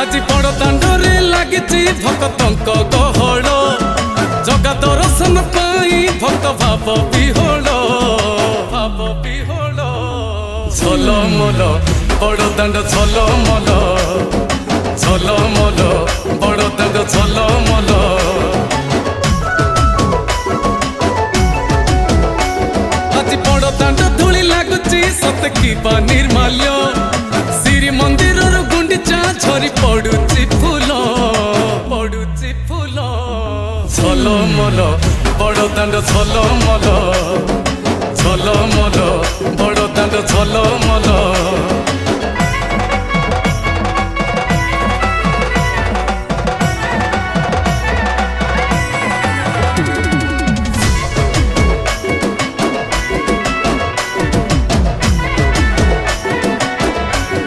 आज बड़ दांडरे लागिची भक्तंक गहळ जगा दर्शन पाई भक्त भाव विहोल झलमल बड़ दांड झलमल झलमल बड़ दांड झलमल आज बड़ दांड धूली लागुची सत की निर्माल्य श्री मंदिर गुंडीचा झरी पड़ुची फूल झलमल बड़ दांड झलमल झलमल